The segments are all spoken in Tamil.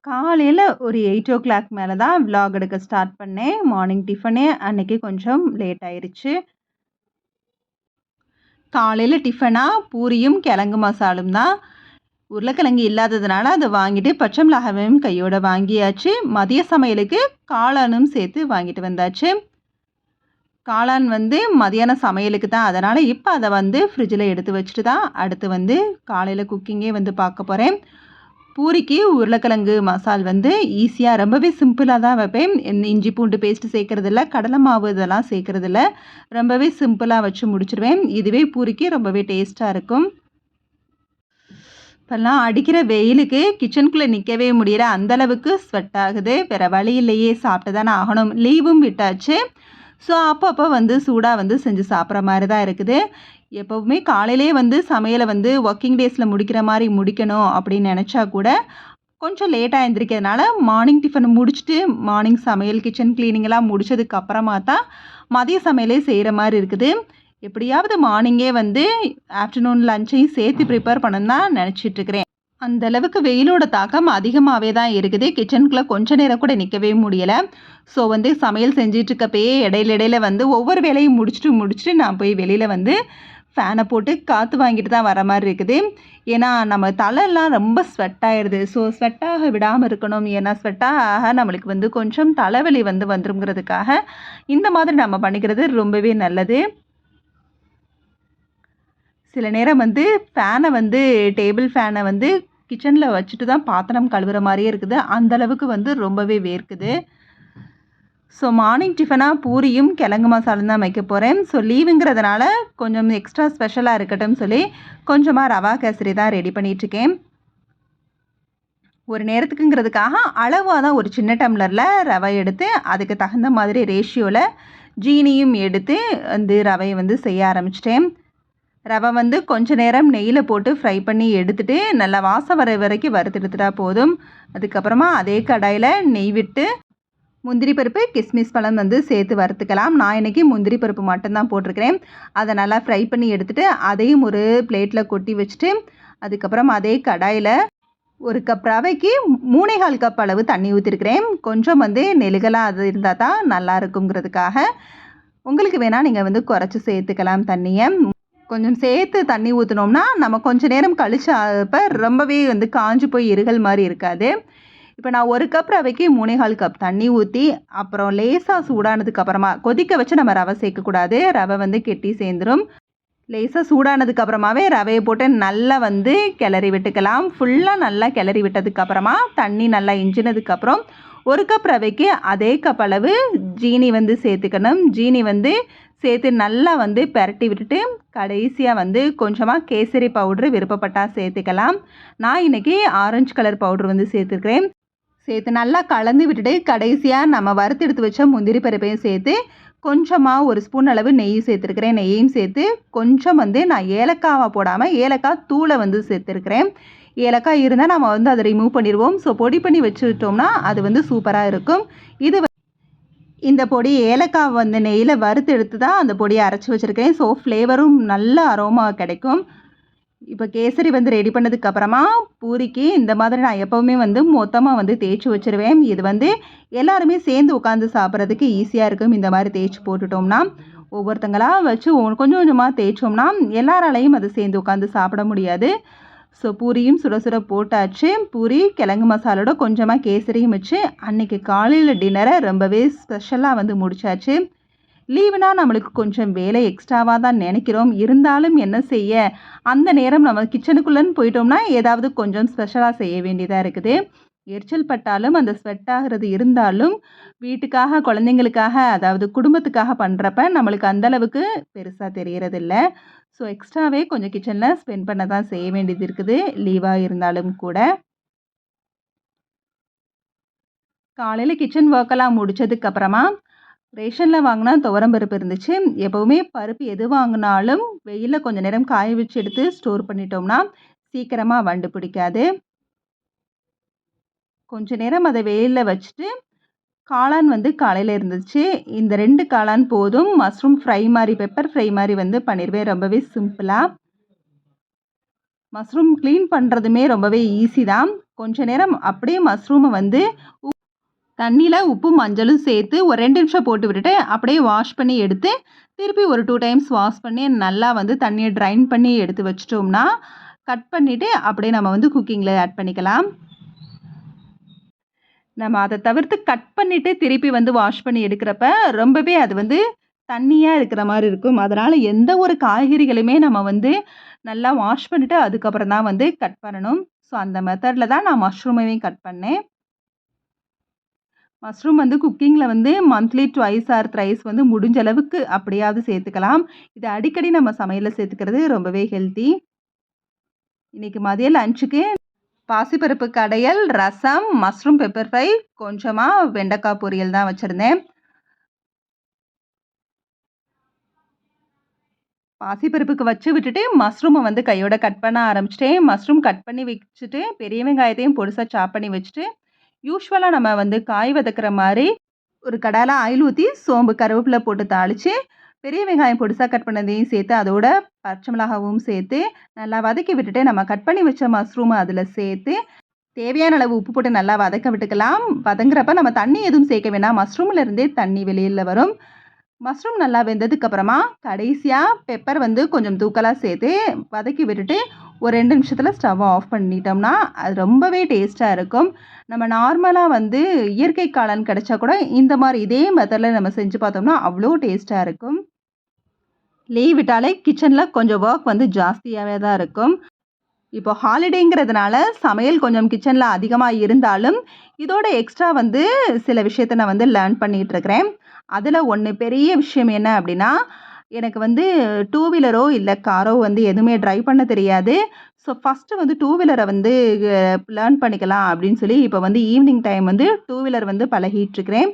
காலையில ஒரு 8:00 மேல தான் விளாக் எடுக்க ஸ்டார்ட் பண்ணேன். மார்னிங் டிஃபனே அன்னைக்கு கொஞ்சம் லேட் ஆயிருச்சு. காலையில டிஃபனா பூரியும், கிழங்கு மசாலும் தான். உருளைக்கிழங்கு இல்லாததுனால அத வாங்கிட்டு பச்சை மிளகாவையும் கையோட வாங்கியாச்சு. மதிய சமையலுக்கு காளானும் சேர்த்து வாங்கிட்டு வந்தாச்சு. காளான் வந்து மதியான சமையலுக்கு தான். அதனால இப்ப அத வந்து ஃப்ரிட்ஜில எடுத்து வச்சுட்டு தான் அடுத்து வந்து காலையில குக்கிங்கே வந்து பார்க்க போறேன். பூரிக்கு உருளைக்கிழங்கு மசால் வந்து ஈஸியா ரொம்பவே சிம்பிளா தான் வைப்பேன். இஞ்சி பூண்டு பேஸ்ட் சேர்க்கறதில்ல, கடலை மாவு இதெல்லாம் சேர்க்கறதில்ல. ரொம்பவே சிம்பிளா வச்சு முடிச்சுருவேன். இதுவே பூரிக்கு ரொம்பவே டேஸ்ட்டா இருக்கும். இப்பல்லாம் அடிக்கிற வெயிலுக்கு கிச்சனுக்குள்ள நிக்கவே முடியல. அந்த அளவுக்கு ஸ்வெட் ஆகுது. வேற வழி இல்லையே, சாப்பிட்டு தானே ஆகணும். லீவும் விட்டாச்சு. ஸோ அப்பப்போ வந்து சூடா வந்து செஞ்சு சாப்பிட்ற மாரி தான் இருக்குது. எப்பவுமே காலையிலேயே வந்து சமையலை வந்து ஒர்க்கிங் டேஸில் முடிக்கிற மாதிரி முடிக்கணும் அப்படின்னு நினச்சா கூட கொஞ்சம் லேட்டாக எழுந்திரிக்கிறதுனால மார்னிங் டிஃபன் முடிச்சுட்டு மார்னிங் சமையல் கிச்சன் கிளீனிங்கெல்லாம் முடிச்சதுக்கு அப்புறமா தான் மதிய சமையலே செய்கிற மாதிரி இருக்குது. எப்படியாவது மார்னிங்கே வந்து ஆஃப்டர்நூன் லஞ்சையும் சேர்த்து ப்ரிப்பேர் பண்ணணும்னு தான் நினச்சிட்ருக்கிறேன். அந்த அளவுக்கு வெயிலோட தாக்கம் அதிகமாகவே தான் இருக்குது. கிச்சனுக்குள்ளே கொஞ்ச நேரம் கூட நிற்கவே முடியலை. ஸோ வந்து சமையல் செஞ்சிட்ருக்கப்பயே இடையில வந்து ஒவ்வொரு வேலையும் முடிச்சுட்டு நான் போய் வெளியில் வந்து ஃபேனை போட்டு காற்று வாங்கிட்டு தான் வர மாதிரி இருக்குது. ஏன்னா நம்ம தலைலாம் ரொம்ப ஸ்வெட் ஆயிடுது. ஸோ ஸ்வெட்டாக விடாமல் இருக்கணும். ஏன்னா ஸ்வெட்டாக நம்மளுக்கு வந்து கொஞ்சம் தலைவலி வந்து வந்துருங்கிறதுக்காக இந்த மாதிரி நம்ம பண்ணிக்கிறது ரொம்பவே நல்லது. சில நேரம் வந்து ஃபேனை வந்து டேபிள் ஃபேனை வந்து கிச்சனில் வச்சுட்டு தான் பாத்திரம் கழுவுற மாதிரியே இருக்குது. அந்தளவுக்கு வந்து ரொம்பவே வேர்க்குது. ஸோ மார்னிங் டிஃபனாக பூரியும் கிழங்கு மசாலும் தான் வைக்க போகிறேன். ஸோ லீவுங்கிறதுனால கொஞ்சம் எக்ஸ்ட்ரா ஸ்பெஷலாக இருக்கட்டும் சொல்லி கொஞ்சமாக ரவா கேசரி தான் ரெடி பண்ணிகிட்ருக்கேன். ஒரு நேரத்துக்குங்கிறதுக்காக அளவாக தான் ஒரு சின்ன டம்ளரில் ரவை எடுத்து அதுக்கு தகுந்த மாதிரி ரேஷியோவில் ஜீனியும் எடுத்து வந்து ரவையை வந்து செய்ய ஆரம்பிச்சிட்டேன். ரவை வந்து கொஞ்ச நேரம் நெய்யில் போட்டு ஃப்ரை பண்ணி எடுத்துகிட்டு நல்லா வாசம் வர வரைக்கும் வறுத்தெடுத்துட்டா போதும். அதுக்கப்புறமா அதே கடாயில் நெய் விட்டு முந்திரி பருப்பு கிஸ்மிஸ் பழம் வந்து சேர்த்து வறுத்துக்கலாம். நான் இன்றைக்கி முந்திரி பருப்பு மட்டும்தான் போட்டிருக்கிறேன். அதை நல்லா ஃப்ரை பண்ணி எடுத்துகிட்டு அதையும் ஒரு பிளேட்டில் கொட்டி வச்சுட்டு அதுக்கப்புறம் அதே கடாயில் ஒரு கப் ரவைக்கு 3.25 கப் அளவு தண்ணி ஊற்றிருக்கிறேன். கொஞ்சம் வந்து நெழுகலாக அது இருந்தால் தான் நல்லா இருக்குங்கிறதுக்காக. உங்களுக்கு வேணால் நீங்கள் வந்து குறைச்சி சேர்த்துக்கலாம் தண்ணியை. கொஞ்சம் சேர்த்து தண்ணி ஊற்றினோம்னா நம்ம கொஞ்சம் நேரம் கழிச்சப்போ ரொம்பவே வந்து காஞ்சி போய் இருகல் மாதிரி இருக்காது. இப்போ நான் ஒரு கப் ரவைக்கு 3.25 கப் தண்ணி ஊற்றி அப்புறம் லேசாக சூடானதுக்கு அப்புறமா கொதிக்க வச்சு நம்ம ரவை சேர்க்கக்கூடாது. ரவை வந்து கெட்டி சேர்ந்துடும். லேசாக சூடானதுக்கு அப்புறமாவே ரவையை போட்டு நல்லா வந்து கிளறி விட்டுக்கலாம். ஃபுல்லாக நல்லா கிளறி விட்டதுக்கப்புறமா தண்ணி நல்லா இஞ்சினதுக்கப்புறம் ஒரு கப் ரவைக்கு அதே கப் அளவு ஜீனி வந்து சேர்த்துக்கணும். ஜீனி வந்து சேர்த்து நல்லா வந்து பெரட்டி விட்டுட்டு கடைசியாக வந்து கொஞ்சமாக கேசரி பவுட்ரு விருப்பப்பட்டால் சேர்த்துக்கலாம். நான் இன்றைக்கி ஆரஞ்சு கலர் பவுட்ரு வந்து சேர்த்துருக்கிறேன். சேர்த்து நல்லா கலந்து விட்டுட்டு கடைசியாக நம்ம வறுத்து எடுத்து வச்ச முந்திரி பருப்பையும் சேர்த்து கொஞ்சமாக ஒரு ஸ்பூன் அளவு நெய் சேர்த்துருக்கிறேன். நெய்யும் சேர்த்து கொஞ்சம் வந்து நான் ஏலக்காவை போடாமல் ஏலக்காய் தூளை வந்து சேர்த்துருக்கிறேன். ஏலக்காய் இருந்தால் நம்ம வந்து அதை ரிமூவ் பண்ணிடுவோம். ஸோ பொடி பண்ணி வச்சுட்டோம்னா அது வந்து சூப்பராக இருக்கும். இந்த பொடி ஏலக்காய் வந்து நெய்யில் வறுத்து எடுத்து தான் அந்த பொடியை அரைச்சி வச்சுருக்கேன். ஸோ ஃப்ளேவரும் நல்ல அரோமா கிடைக்கும். இப்போ கேசரி வந்து ரெடி பண்ணதுக்கப்புறமா பூரிக்கு இந்த மாதிரி நான் எப்போவுமே வந்து மொத்தமாக வந்து தேய்ச்சி வச்சுருவேன். இது வந்து எல்லாருமே சேர்ந்து உட்காந்து சாப்பிட்றதுக்கு ஈஸியாக இருக்கும். இந்த மாதிரி தேய்ச்சி போட்டுட்டோம்னா ஒவ்வொருத்தங்களாக வச்சு கொஞ்சம் கொஞ்சமாக தேய்ச்சோம்னா எல்லாராலையும் அது சேர்ந்து உட்காந்து சாப்பிட முடியாது. ஸோ பூரியும் சுட சுட போட்டாச்சு. பூரி கிழங்கு மசாலோட கொஞ்சமாக கேசரியும் வச்சு அன்றைக்கி காலையில் டின்னரை ரொம்பவே ஸ்பெஷலாக வந்து முடிச்சாச்சு. லீவுனா நம்மளுக்கு கொஞ்சம் வேலை எக்ஸ்ட்ராவாக தான் நினைக்கிறோம். இருந்தாலும் என்ன செய்ய, அந்த நேரம் நம்ம கிச்சனுக்குள்ளேன்னு போயிட்டோம்னா ஏதாவது கொஞ்சம் ஸ்பெஷலாக செய்ய வேண்டியதாக இருக்குது. எரிச்சல் பட்டாலும் அந்த ஸ்வெட் ஆகிறது இருந்தாலும் வீட்டுக்காக குழந்தைங்களுக்காக அதாவது குடும்பத்துக்காக பண்ணுறப்ப நம்மளுக்கு அந்தளவுக்கு பெருசாக தெரியறதில்ல. ஸோ எக்ஸ்ட்ராவே கொஞ்சம் கிச்சனில் ஸ்பெண்ட் பண்ண தான் செய்ய வேண்டியது இருக்குது லீவாக இருந்தாலும் கூட. காலையில் கிச்சன் ஒர்க்கெல்லாம் முடித்ததுக்கப்புறமா ரேஷனில் வாங்கினா துவரம்பருப்பு இருந்துச்சு. எப்போவுமே பருப்பு எது வாங்கினாலும் வெயிலில் கொஞ்சம் நேரம் காய வச்சு எடுத்து ஸ்டோர் பண்ணிட்டோம்னா சீக்கிரமாக வண்டு பிடிக்காது. கொஞ்ச நேரம் அதை வெயிலில் வச்சுட்டு காளான் வந்து காலையில் இருந்துச்சு. இந்த 2 காளான் போதும். மஷ்ரூம் ஃப்ரை மாதிரி பெப்பர் ஃப்ரை மாதிரி வந்து பண்ணிடுவேன் ரொம்பவே சிம்பிளாக. மஷ்ரூம் க்ளீன் பண்ணுறதுமே ரொம்பவே ஈஸி தான். கொஞ்ச நேரம் அப்படியே மஷ்ரூமை வந்து தண்ணியில் உப்பும் மஞ்சளும் சேர்த்து ஒரு 2 நிமிஷம் போட்டு விட்டுட்டு அப்படியே வாஷ் பண்ணி எடுத்து திருப்பி ஒரு 2 டைம்ஸ் வாஷ் பண்ணி நல்லா வந்து தண்ணியை ட்ரைன் பண்ணி எடுத்து வச்சிட்டோம்னா கட் பண்ணிவிட்டு அப்படியே நம்ம வந்து குக்கிங்கில் ஆட் பண்ணிக்கலாம். நம்ம அதை தவிர்த்து கட் பண்ணிவிட்டு திருப்பி வந்து வாஷ் பண்ணி எடுக்கிறப்ப ரொம்பவே அது வந்து தண்ணியாக இருக்கிற மாதிரி இருக்கும். அதனால் எந்த ஒரு காய்கறிகளுமே நம்ம வந்து நல்லா வாஷ் பண்ணிவிட்டு அதுக்கப்புறம் தான் வந்து கட் பண்ணணும். ஸோ அந்த மெத்தடில் தான் நான் மஷ்ரூமையும் கட் பண்ணேன். மஷ்ரூம் வந்து குக்கிங்கில் வந்து மந்த்லி ட்வைஸ் ஆர் த்ரைஸ் வந்து முடிஞ்ச அளவுக்கு அப்படியாவது சேர்த்துக்கலாம். இது அடிக்கடி நம்ம சமையலில் சேர்த்துக்கிறது ரொம்பவே ஹெல்த்தி. இன்றைக்கி மதியம் லஞ்சுக்கு பாசிப்பருப்பு கடையல், ரசம், மஷ்ரூம் பெப்பர் ஃப்ரை, கொஞ்சமாக வெண்டைக்காய் பொரியல் தான் வச்சுருந்தேன். பாசிப்பருப்புக்கு வச்சு விட்டுட்டு மஷ்ரூமை வந்து கையோட கட் பண்ண ஆரம்பிச்சிட்டேன். மஷ்ரூம் கட் பண்ணி வச்சுட்டு பெரிய வெங்காயத்தையும் பொடிசாக சாப் பண்ணி வச்சுட்டு யூஸ்வலாக நம்ம வந்து காய் வதக்குற மாதிரி ஒரு கடாயில் ஆயில் ஊற்றி சோம்பு கருவேப்பிலை போட்டு தாளித்து பெரிய வெங்காயம் பொடிசாக கட் பண்ணதையும் சேர்த்து அதோட பச்சை மிளகாவும் சேர்த்து நல்லா வதக்கி விட்டுட்டு நம்ம கட் பண்ணி வச்ச மஷ்ரூமை அதில் சேர்த்து தேவையான அளவு உப்பு போட்டு நல்லா வதக்க விட்டுக்கலாம். வதங்குறப்ப நம்ம தண்ணி எதுவும் சேர்க்க வேணாம், மஷ்ரூமில் இருந்தே தண்ணி வெளியில் வரும். மஷ்ரூம் நல்லா வெந்ததுக்கப்புறமா கடைசியாக பெப்பர் வந்து கொஞ்சம் தூக்கலாக சேர்த்து வதக்கி விட்டுட்டு ஒரு 2 நிமிஷத்தில் ஸ்டவ்வை ஆஃப் பண்ணிட்டோம்னா அது ரொம்பவே டேஸ்ட்டாக இருக்கும். நம்ம நார்மலாக வந்து இயற்கை காளான் கிடைச்சா கூட இந்த மாதிரி இதே மெத்தடில் நம்ம செஞ்சு பார்த்தோம்னா அவ்வளோ டேஸ்ட்டாக இருக்கும். லீவ் விட்டாலே கிச்சனில் கொஞ்சம் ஒர்க் வந்து ஜாஸ்தியாகவே தான் இருக்கும். இப்போ ஹாலிடேங்கிறதுனால சமையல் கொஞ்சம் கிச்சனில் அதிகமாக இருந்தாலும் இதோட எக்ஸ்ட்ரா வந்து சில விஷயத்தை நான் வந்து லேர்ன் பண்ணிகிட்ருக்கிறேன். அதில் ஒன்று பெரிய விஷயம் என்ன அப்படின்னா, எனக்கு வந்து 2 வீலரோ இல்லை காரோ வந்து எதுவுமே ட்ரைவ் பண்ண தெரியாது. ஸோ ஃபஸ்ட்டு வந்து 2 வீலரை வந்து லேர்ன் பண்ணிக்கலாம் அப்படின்னு சொல்லி இப்போ வந்து ஈவினிங் டைம் வந்து 2 வீலர் வந்து பழகிட்டுருக்கிறேன்.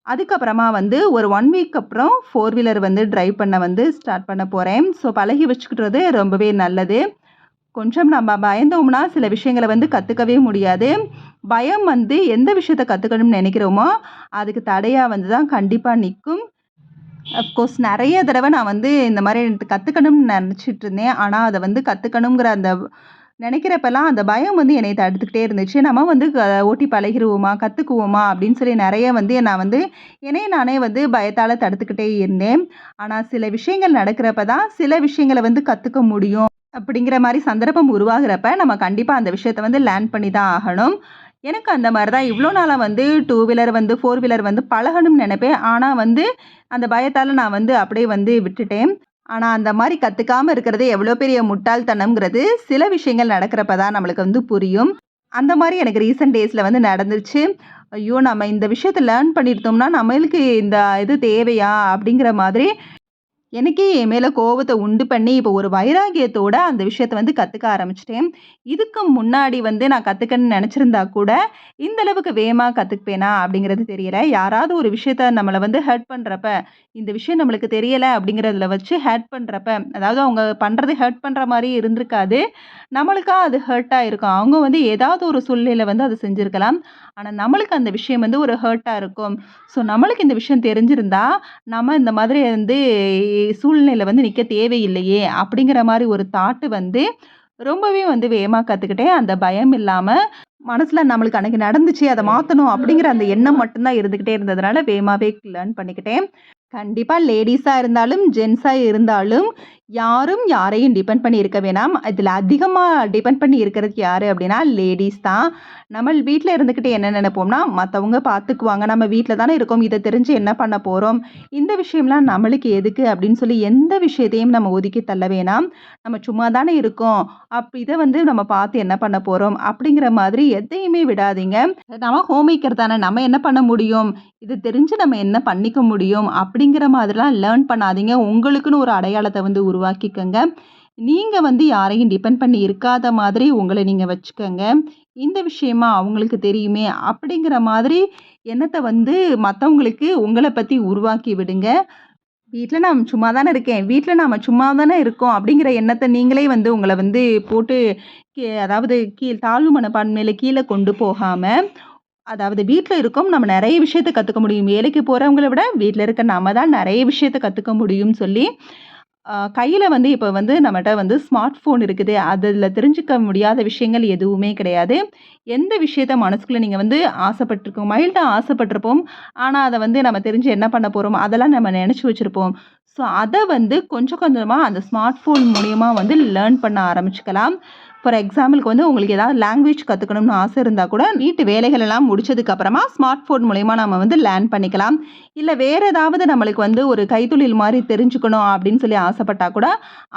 அதுக்கப்புறமா வந்து ஒரு 1 வீக் அப்புறம் 4 வீலர் வந்து ட்ரைவ் பண்ண வந்து ஸ்டார்ட் பண்ண போகிறேன். ஸோ பழகி வச்சுக்கிட்டது ரொம்பவே நல்லது. கொஞ்சம் நம்ம பயந்தோம்னா சில விஷயங்களை வந்து கற்றுக்கவே முடியாது. பயம் வந்து எந்த விஷயத்தை கற்றுக்கணும்னு நினைக்கிறோமோ அதுக்கு தடையாக வந்து தான் கண்டிப்பாக நிற்கும். அஃப்கோர்ஸ் நிறைய தடவை நான் வந்து இந்த மாதிரி கற்றுக்கணும்னு நினச்சிட்டு இருந்தேன். ஆனால் அதை வந்து கற்றுக்கணுங்கிற அந்த நினைக்கிறப்பெல்லாம் அந்த பயம் வந்து என்னை தடுத்துக்கிட்டே இருந்துச்சு. நம்ம வந்து ஓட்டி பழகிடுவோமா, கற்றுக்குவோமா அப்படின்னு சொல்லி நிறைய வந்து நான் வந்து என்னையே நானே வந்து பயத்தால் தடுத்துக்கிட்டே இருந்தேன். ஆனால் சில விஷயங்கள் நடக்கிறப்ப தான் சில விஷயங்களை வந்து கற்றுக்க முடியும் அப்படிங்கிற மாதிரி சந்தர்ப்பம் உருவாகிறப்ப நம்ம கண்டிப்பாக அந்த விஷயத்தை வந்து லேர்ன் பண்ணி தான் ஆகணும். எனக்கு அந்த மாதிரி தான் இவ்வளோ நாளாக வந்து 2 வீலர் வந்து 4 வீலர் வந்து பழகணும்னு நினைப்பேன். ஆனால் வந்து அந்த பயத்தால் நான் வந்து அப்படியே வந்து விட்டுட்டேன். ஆனால் அந்த மாதிரி கற்றுக்காமல் இருக்கிறது எவ்வளோ பெரிய முட்டாள்தனம்ங்கிறது சில விஷயங்கள் நடக்கிறப்ப தான் நம்மளுக்கு வந்து புரியும். அந்த மாதிரி எனக்கு ரீசெண்ட் டேஸில் வந்து நடந்துச்சு. ஐயோ, நம்ம இந்த விஷயத்தை லேர்ன் பண்ணியிருந்தோம்னா நம்மளுக்கு இந்த இது தேவையா அப்படிங்கிற மாதிரி எனக்கே என் மேலே கோவத்தை உண்டு பண்ணி இப்போ ஒரு வைராகியத்தோட அந்த விஷயத்தை வந்து கற்றுக்க ஆரம்பிச்சிட்டேன். இதுக்கு முன்னாடி வந்து நான் கற்றுக்கணும்னு நினச்சிருந்தா கூட இந்த அளவுக்கு வேகமாக கற்றுக்குப்பேனா அப்படிங்கிறது தெரியல. யாராவது ஒரு விஷயத்த நம்மளை வந்து ஹர்ட் பண்ணுறப்ப இந்த விஷயம் நம்மளுக்கு தெரியலை அப்படிங்கிறதுல வச்சு ஹர்ட் பண்ணுறப்ப, அதாவது அவங்க பண்ணுறது ஹர்ட் பண்ணுற மாதிரி இருந்திருக்காது, நம்மளுக்கா அது ஹர்ட்டாக இருக்கும். அவங்க வந்து ஏதாவது ஒரு சூழ்நிலையில் வந்து அதை செஞ்சுருக்கலாம். ஆனால் நம்மளுக்கு அந்த விஷயம் வந்து ஒரு ஹர்ட்டாக இருக்கும். ஸோ நம்மளுக்கு இந்த விஷயம் தெரிஞ்சிருந்தா நம்ம இந்த மாதிரி வந்து சூழ்நிலையில் வந்து நிற்க தேவையில்லையே அப்படிங்கிற மாதிரி ஒரு தாட்டு வந்து ரொம்பவே வந்து வேகமாக கற்றுக்கிட்டேன். அந்த பயம் இல்லாமல் மனசில் நம்மளுக்கு அன்றைக்கி நடந்துச்சு அதை மாற்றணும் அப்படிங்கிற அந்த எண்ணம் மட்டும்தான் இருந்துக்கிட்டே இருந்ததுனால வேகமாகவே லேர்ன் பண்ணிக்கிட்டேன். கண்டிப்பாக லேடீஸாக இருந்தாலும் ஜென்ஸாக இருந்தாலும் யாரும் யாரையும் டிபெண்ட் பண்ணி இருக்க வேணாம். இதில் அதிகமாக டிபெண்ட் பண்ணி இருக்கிறது யார் அப்படின்னா லேடீஸ் தான். நம்ம வீட்டில் இருந்துக்கிட்டு என்ன நினைப்போம்னா, மற்றவங்க பார்த்துக்குவாங்க, நம்ம வீட்டில் தானே இருக்கோம், இதை தெரிஞ்சு என்ன பண்ண போகிறோம், இந்த விஷயம்லாம் நம்மளுக்கு எதுக்கு அப்படின்னு சொல்லி எந்த விஷயத்தையும் நம்ம ஒதுக்கி தள்ள வேணாம். நம்ம சும்மா தானே இருக்கோம், இதை வந்து நம்ம பார்த்து என்ன பண்ண போகிறோம் அப்படிங்கிற மாதிரி எதையுமே விடாதீங்க. நம்ம ஹோம் மேக்கர் தானே, நம்ம என்ன பண்ண முடியும், இது தெரிஞ்சு நம்ம என்ன பண்ணிக்க முடியும் அப்படிங்கிற மாதிரிலாம் லேர்ன் பண்ணாதீங்க. உங்களுக்குன்னு ஒரு அடையாளத்தை வந்து உருவாக்கிக்கங்க. நீங்கள் வந்து யாரையும் டிபெண்ட் பண்ணி இருக்காத மாதிரி உங்களை நீங்கள் வச்சுக்கோங்க. இந்த விஷயமா அவங்களுக்கு தெரியுமே அப்படிங்கிற மாதிரி எண்ணத்தை வந்து மற்றவங்களுக்கு உங்களை பற்றி உருவாக்கி விடுங்க. வீட்டில் நான் சும்மா தானே இருக்கேன், வீட்டில் நாம் சும்மா தானே இருக்கோம் அப்படிங்கிற எண்ணத்தை நீங்களே வந்து உங்களை வந்து போட்டு அதாவது தாழ்வு மனப்பான்மையில் கீழே கொண்டு போகாமல், அதாவது வீட்டில் இருக்கோம், நம்ம நிறைய விஷயத்தை கற்றுக்க முடியும், வேலைக்கு போகிறவங்கள விட வீட்டில் இருக்க நம்ம தான் நிறைய விஷயத்தை கற்றுக்க முடியும்னு சொல்லி கையில வந்து இப்போ வந்து நம்மட்ட வந்து ஸ்மார்ட் ஃபோன் இருக்குது. அதில தெரிஞ்சுக்க முடியாத விஷயங்கள் எதுவுமே கிடையாது. எந்த விஷயத்த மனசுக்குள்ள நீங்க வந்து ஆசைப்பட்டுருக்கோம் மைல்டா ஆசைப்பட்டுருப்போம். ஆனா, அத வந்து நம்ம தெரிஞ்சு என்ன பண்ண போறோம், அதெல்லாம் நம்ம நெனச்சு வச்சிருப்போம். ஸோ, அத வந்து கொஞ்சம் கொஞ்சமா அந்த ஸ்மார்ட் ஃபோன் மூலியமா வந்து லேர்ன் பண்ண ஆரம்பிச்சுக்கலாம். ஃபார் எக்ஸாம்பிளுக்கு வந்து உங்களுக்கு ஏதாவது லாங்குவேஜ் கத்துக்கணும்னு ஆசை இருந்தா கூட, வீட்டு வேலைகள் எல்லாம் முடிச்சதுக்கு அப்புறமா ஸ்மார்ட் ஃபோன் மூலியமா நம்ம வந்து லேர்ன் பண்ணிக்கலாம். இல்ல வேற ஏதாவது நம்மளுக்கு வந்து ஒரு கைத்தொழில் மாரி தெரிஞ்சுக்கணும் அப்படின்னு சொல்லி ஆசைப்பட்டா கூட,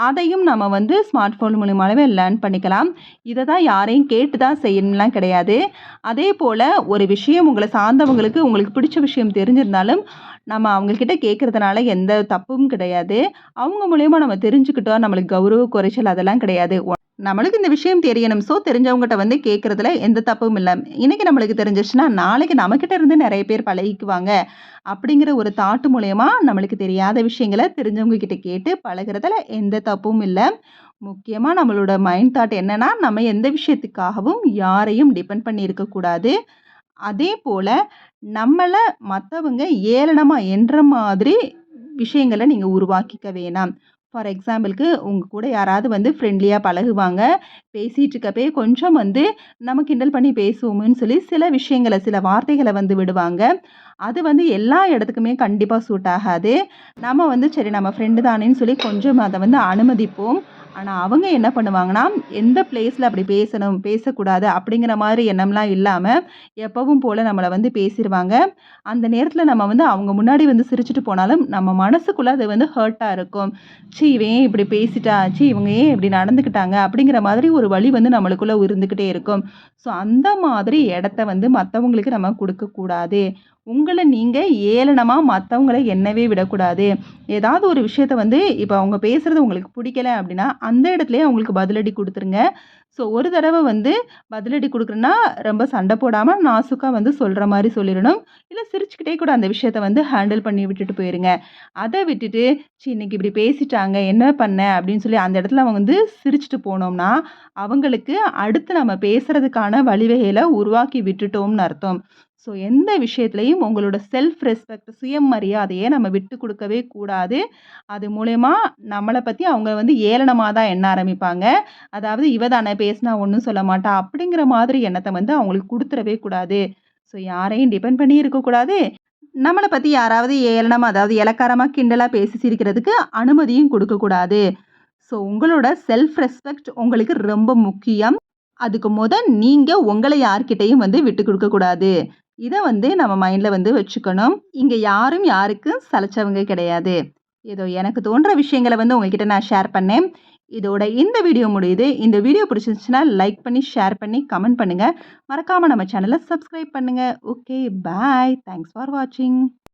அதையும் நம்ம வந்து ஸ்மார்ட் ஃபோன் மூலியமாவே லேர்ன் பண்ணிக்கலாம். இத தான் யாரையும் கேட்டு தான் செய்யணும்லாம் கிடையாது. அதேபோல ஒரு விஷயம் உங்கள சார்ந்தவங்களுக்கு உங்களுக்கு பிடிச்ச விஷயம் தெரிஞ்சிருந்தாலும், நம்ம அவங்ககிட்ட கேட்கறதுனால எந்த தப்பும் கிடையாது. அவங்க மூலியமா நம்ம தெரிஞ்சுக்கிட்டோம், நம்மளுக்கு கௌரவ குறைச்சல் அதெல்லாம் கிடையாது. நம்மளுக்கு இந்த விஷயம் தெரியணும். ஸோ தெரிஞ்சவங்கட்ட வந்து கேட்கறதுல எந்த தப்பும் இல்ல. இன்னைக்கு நம்மளுக்கு தெரிஞ்சிருச்சுன்னா, நாளைக்கு நம்மகிட்ட இருந்து நெறைய பேர் பழகிக்குவாங்க. அப்படிங்கிற ஒரு தாட் மூலியமா நம்மளுக்கு தெரியாத விஷயங்கள தெரிஞ்சவங்க கிட்ட கேட்டு பழகுறதுல எந்த தப்பும் இல்ல. முக்கியமா நம்மளோட மைண்ட் தாட் என்னன்னா, நம்ம எந்த விஷயத்துக்காகவும் யாரையும் டிபெண்ட் பண்ணி இருக்கக்கூடாது. அதேபோல நம்மள மத்தவங்க ஏளனமா எண்ற மாதிரி விஷயங்கள நீங்க உருவாக்கிக்க வேணாம். ஃபார் எக்ஸாம்பிள்க்கு உங்க கூட யாராவது வந்து ஃப்ரெண்ட்லியா பழகுவாங்க. பேசிட்டு இருக்கப்பயே கொஞ்சம் வந்து நம்ம கிண்டல் பண்ணி பேசுவோமேன்னு சொல்லி சில விஷயங்கள, சில வார்த்தைகள வந்து விடுவாங்க. அது வந்து எல்லா இடத்துக்குமே கண்டிப்பா சூட் ஆகாது. நம்ம வந்து சரி நம்ம ஃப்ரெண்டு தானேன்னு சொல்லி கொஞ்சம் அத வந்து அனுமதிப்போம். ஆனா, அவங்க என்ன பண்ணுவாங்கன்னா, எந்த பிளேஸ்ல அப்படி பேசணும், பேசக்கூடாது அப்படிங்கிற மாரி எண்ணம்லாம் இல்லாம, எப்பவும் போல நம்மள வந்து பேசிருவாங்க. அந்த நேரத்துல நம்ம வந்து அவங்க முன்னாடி வந்து சிரிச்சுட்டு போனாலும், நம்ம மனசுக்குள்ள அது வந்து ஹர்ட்டா இருக்கும். ச்சீ! இவன் ஏன் இப்படி பேசிட்டா? ச்சீ! இவங்க ஏன் இப்படி நடந்துக்கிட்டாங்க? அப்படிங்கிற மாதிரி ஒரு வலி வந்து நம்மளுக்குள்ள இருந்துகிட்டே இருக்கும். ஸோ, அந்த மாதிரி இடத்த வந்து மத்தவங்களுக்கு நம்ம குடுக்கக்கூடாது. உங்கள நீங்க ஏளனமா மத்தவங்கள எண்ணவே விடக்கூடாது. ஏதாவது ஒரு விஷயத்த வந்து இப்ப அவங்க பேசுறது உங்களுக்கு பிடிக்கல அப்படின்னா, அந்த இடத்துலயே அவங்களுக்கு பதிலடி குடுத்துருங்க. ஸோ, ஒரு தடவ வந்து பதிலடி குடுக்குறேன்னா, ரொம்ப சண்ட போடாம நாசூக்கா வந்து சொல்ற மாரி சொல்லிறணும். இல்ல சிரிச்சுக்கிட்டே கூட அந்த விஷயத்த வந்து ஹேண்டில் பண்ணி விட்டுட்டு போயிருங்க. அத விட்டுட்டு, "ச்சீ! இன்னைக்கு இப்படி பேசிட்டாங்க. என்ன பண்ண?" அப்படின்னு சொல்லி அந்த இடத்துல அவங்க வந்து சிரிச்சுட்டு போனோம்னா, அவங்களுக்கு அடுத்து நம்ம பேசுறதுக்கான வழிவகைகள உருவாக்கி விட்டுட்டோம்னு அர்த்தம். ஸோ, எந்த விஷயத்திலயும் உங்களோட செல்ஃப் ரெஸ்பெக்ட் சுயமரியாதைய நம்ம விட்டு குடுக்கவே கூடாது. அது மூலியமா நம்மள பத்தி அவங்க வந்து ஏளனமா தான் எண்ண ஆரம்பிப்பாங்க. அதாவது இவ தானே பேசினா ஒண்ணும் சொல்ல மாட்டா, அப்படிங்கிற மாதிரி எண்ணத்த வந்து அவங்களுக்கு குடுத்துறவே கூடாது. ஸோ, யாரையும் டிபெண்ட் பண்ணி இருக்கக்கூடாது. நம்மள பத்தி யாராவது ஏளனமா அதாவது எளக்காரமா கிண்டலா பேசி சிரிக்கிறதுக்கு அனுமதியும் குடுக்கக்கூடாது. ஸோ, உங்களோட செல்ஃப் ரெஸ்பெக்ட் உங்களுக்கு ரொம்ப முக்கியம். அதுக்கு நீங்க உங்கள யார்கிட்டயும் வந்து விட்டு குடுக்க கூடாது. இத வந்து நம்ம மைண்ட்ல வந்து வச்சுக்கணும். இங்க யாரும் யாருக்கும் சலைச்சவங்க கிடையாது. ஏதோ எனக்கு தோன்ற விஷயங்கள வந்து உங்ககிட்ட நான் ஷேர் பண்ணேன். இதோட இந்த வீடியோ முடியுது. இந்த வீடியோ பிடிச்சிருந்துச்சுன்னா லைக் பண்ணி, ஷேர் பண்ணி, கமெண்ட் பண்ணுங்க. மறக்காம நம்ம சேனல சப்ஸ்கிரைப் பண்ணுங்க. Okay, bye. தேங்க்ஸ் ஃபார் வாட்சிங்.